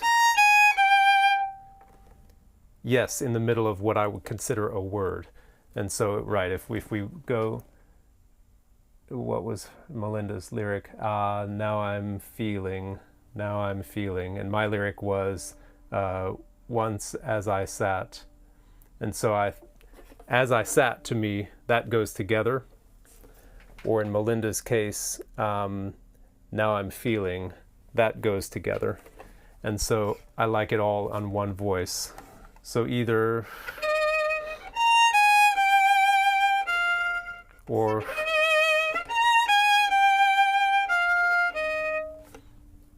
Yes, in the middle of what I would consider a word. And so, right, if we go, what was Melinda's lyric? Now I'm feeling. And my lyric was, once as I sat. And so as I sat, to me, that goes together. Or in Melinda's case, now I'm feeling, that goes together. And so I like it all on one voice. So either, or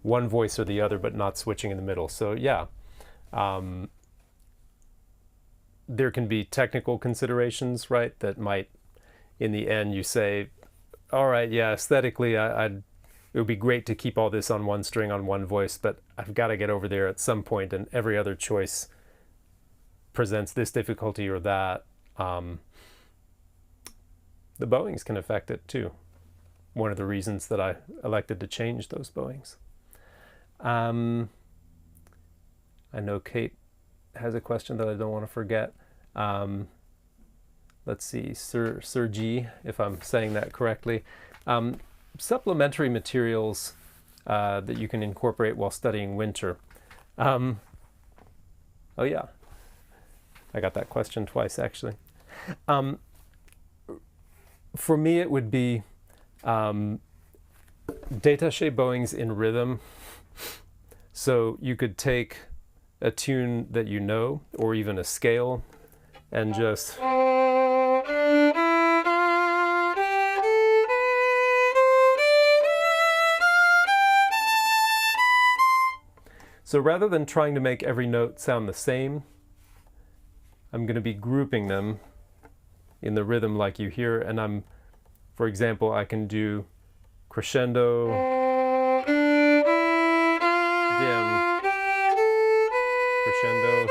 one voice or the other, but not switching in the middle. So yeah, there can be technical considerations, right? That might, in the end, you say, all right, yeah, aesthetically, I'd it would be great to keep all this on one string on one voice, but I've got to get over there at some point, and every other choice presents this difficulty or that. The bowings can affect it too. One of the reasons that I elected to change those bowings. I know Kate has a question that I don't want to forget. Let's see, Sir G, if I'm saying that correctly. Supplementary materials that you can incorporate while studying winter. Oh yeah, I got that question twice actually. For me, it would be détaché bowings in rhythm. So you could take a tune that you know, or even a scale, and just so rather than trying to make every note sound the same, I'm going to be grouping them in the rhythm like you hear, and for example, I can do crescendo, dim, crescendo,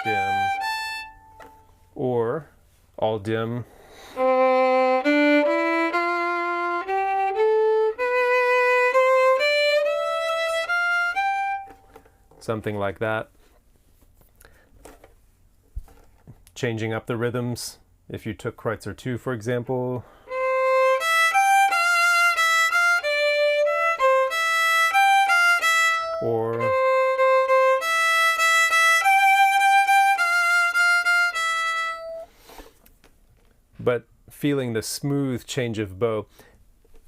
dim, or all dim, something like that. Changing up the rhythms, if you took Kreutzer 2, for example. Or but feeling the smooth change of bow.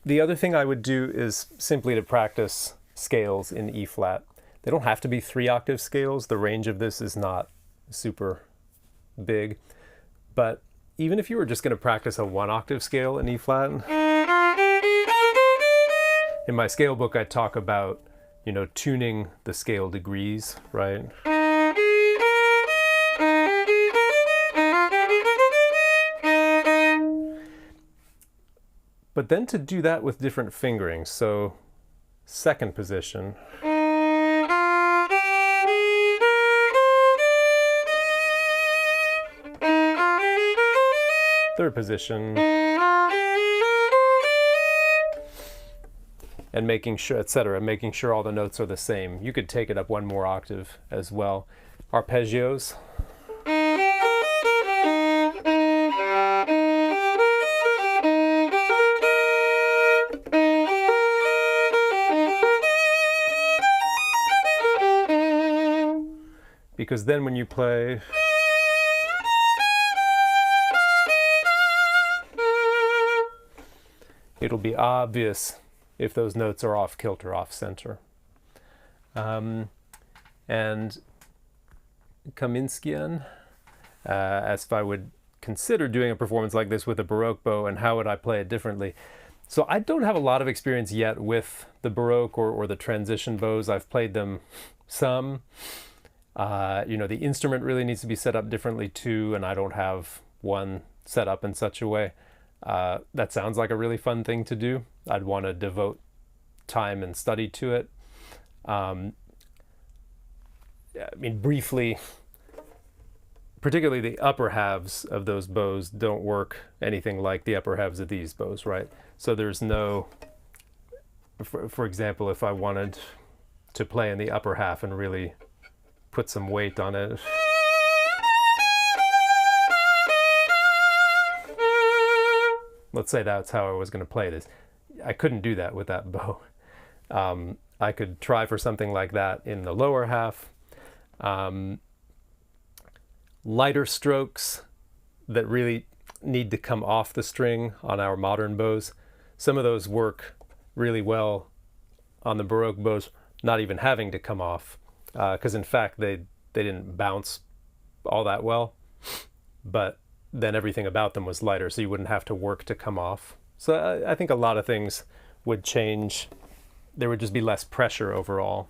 The other thing I would do is simply to practice scales in E flat. They don't have to be 3-octave scales. The range of this is not super big, but even if you were just going to practice a 1-octave scale in E flat, in my scale book I talk about, tuning the scale degrees, right? But then to do that with different fingerings, so second position, third position, and making sure, etc., making sure all the notes are the same. You could take it up one more octave as well. Arpeggios. Because then when you play, it'll be obvious if those notes are off kilter, off center. And Kaminskian asked if I would consider doing a performance like this with a Baroque bow, and how would I play it differently. So I don't have a lot of experience yet with the Baroque or the transition bows. I've played them some. The instrument really needs to be set up differently too, and I don't have one set up in such a way. That sounds like a really fun thing to do. I'd want to devote time and study to it. Briefly, particularly the upper halves of those bows don't work anything like the upper halves of these bows, right? So there's no, for example, if I wanted to play in the upper half and really put some weight on it, let's say that's how I was going to play this, I couldn't do that with that bow. I could try for something like that in the lower half. Lighter strokes that really need to come off the string on our modern bows, some of those work really well on the Baroque bows, not even having to come off, because in fact they didn't bounce all that well, but then everything about them was lighter, so you wouldn't have to work to come off. So I think a lot of things would change. There would just be less pressure overall.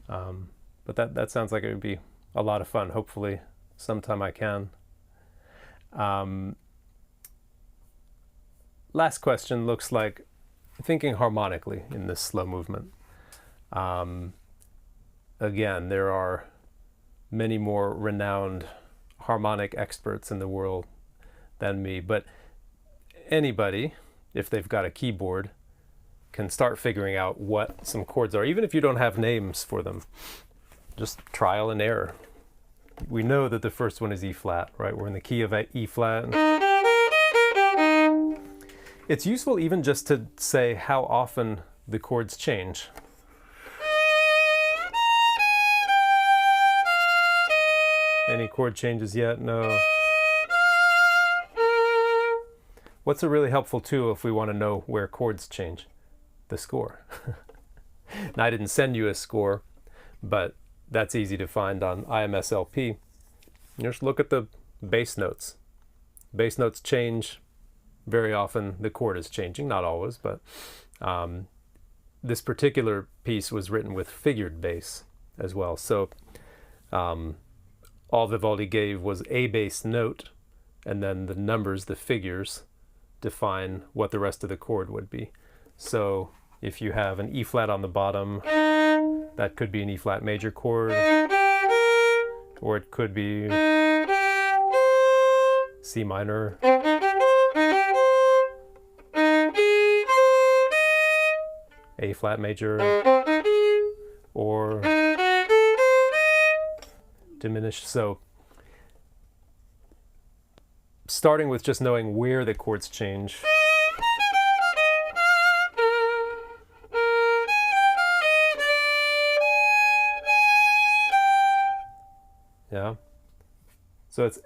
But that sounds like it would be a lot of fun. Hopefully sometime I can. last question looks like thinking harmonically in this slow movement. Again, there are many more renowned harmonic experts in the world than me, but anybody, if they've got a keyboard, can start figuring out what some chords are, even if you don't have names for them. Just trial and error. We know that the first one is E flat, right? We're in the key of E flat. It's useful even just to say how often the chords change. Any chord changes yet? No. What's a really helpful tool if we want to know where chords change? The score. Now, I didn't send you a score, but that's easy to find on IMSLP. Just look at the bass notes. Bass notes change very often. The chord is changing, not always, but this particular piece was written with figured bass as well. So all Vivaldi gave was a bass note, and then the numbers, the figures, define what the rest of the chord would be. So if you have an E flat on the bottom, that could be an E flat major chord, or it could be C minor, A flat major, or diminished. So starting with just knowing where the chords change. Yeah. So it's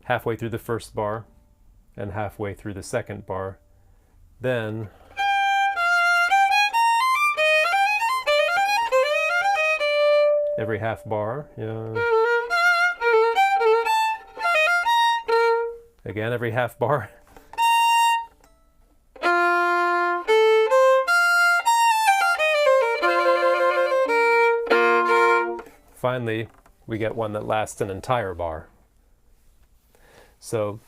halfway through the first bar and halfway through the second bar. Then every half bar, yeah. Again, every half bar. Finally, we get one that lasts an entire bar. So,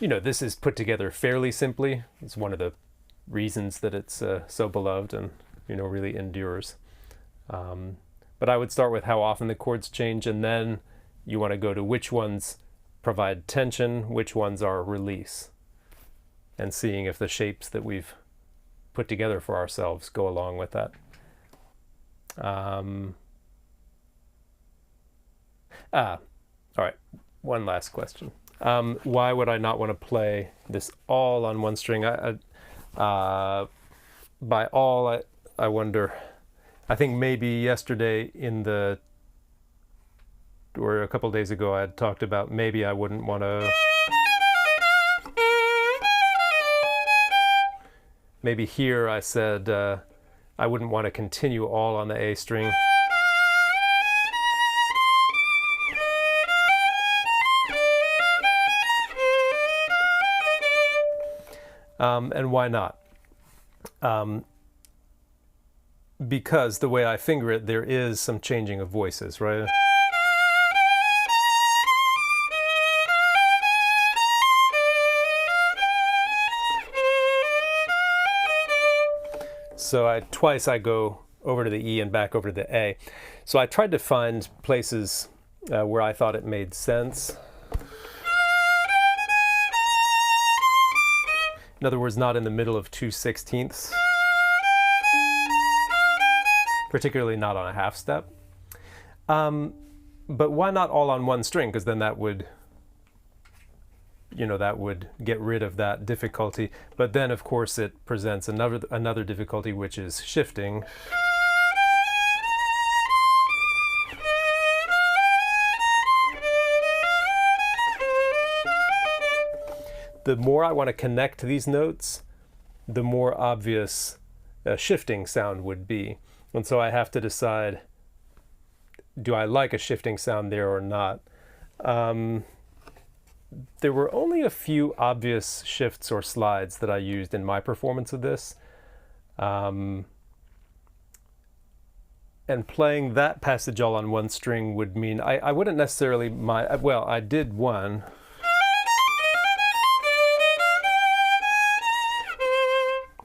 this is put together fairly simply. It's one of the reasons that it's so beloved and, really endures. But I would start with how often the chords change, and then you want to go to which ones provide tension, which ones are release, and seeing if the shapes that we've put together for ourselves go along with that. All right, one last question. Why would I not want to play this all on one string? By all, I wonder, I think maybe yesterday or a couple days ago, I had talked about maybe I wouldn't want to, maybe here I said I wouldn't want to continue all on the A string. And why not? Because the way I finger it, there is some changing of voices, right? So twice I go over to the E and back over to the A. So I tried to find places where I thought it made sense. In other words, not in the middle of 2/16, particularly not on a half step. But why not all on one string? Because then that would, that would get rid of that difficulty. But then, of course, it presents another difficulty, which is shifting. The more I want to connect to these notes, the more obvious a shifting sound would be. And so I have to decide, do I like a shifting sound there or not? There were only a few obvious shifts or slides that I used in my performance of this. And playing that passage all on one string would mean I wouldn't necessarily I did one.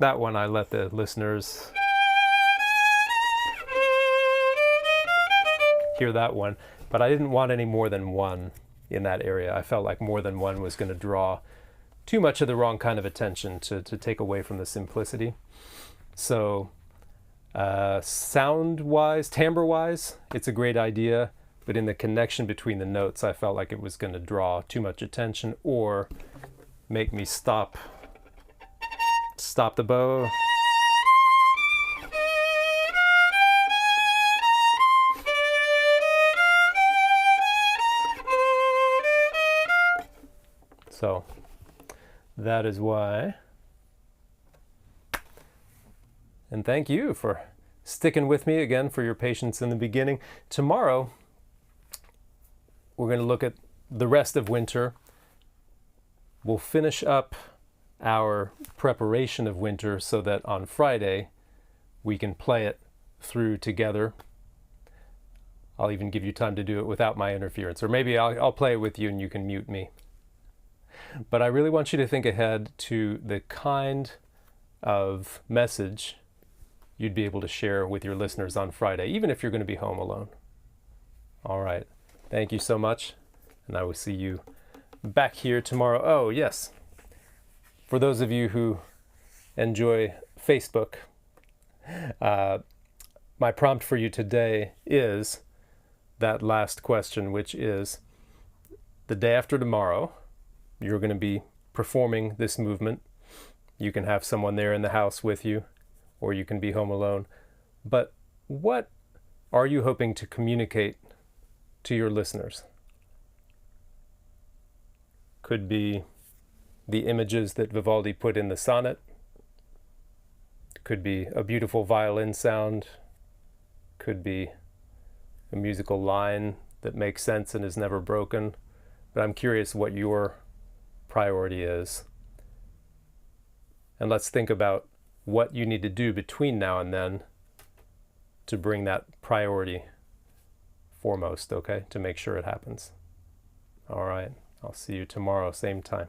That one I let the listeners hear that one, but I didn't want any more than one in that area. I felt like more than one was going to draw too much of the wrong kind of attention to take away from the simplicity. So sound-wise, timbre-wise, it's a great idea, but in the connection between the notes, I felt like it was going to draw too much attention or make me stop the bow. So that is why. And thank you for sticking with me again, for your patience in the beginning. Tomorrow, we're going to look at the rest of winter. We'll finish up our preparation of winter so that on Friday we can play it through together. I'll even give you time to do it without my interference, or maybe I'll play it with you and you can mute me. But I really want you to think ahead to the kind of message you'd be able to share with your listeners on Friday, even if you're going to be home alone. All right. Thank you so much, and I will see you back here tomorrow. Oh, yes. For those of you who enjoy Facebook, my prompt for you today is that last question, which is, the day after tomorrow, you're going to be performing this movement. You can have someone there in the house with you, or you can be home alone. But what are you hoping to communicate to your listeners? Could be the images that Vivaldi put in the sonnet. Could be a beautiful violin sound. Could be a musical line that makes sense and is never broken. But I'm curious what your priority is. And let's think about what you need to do between now and then to bring that priority foremost, okay? To make sure it happens. All right. I'll see you tomorrow, same time.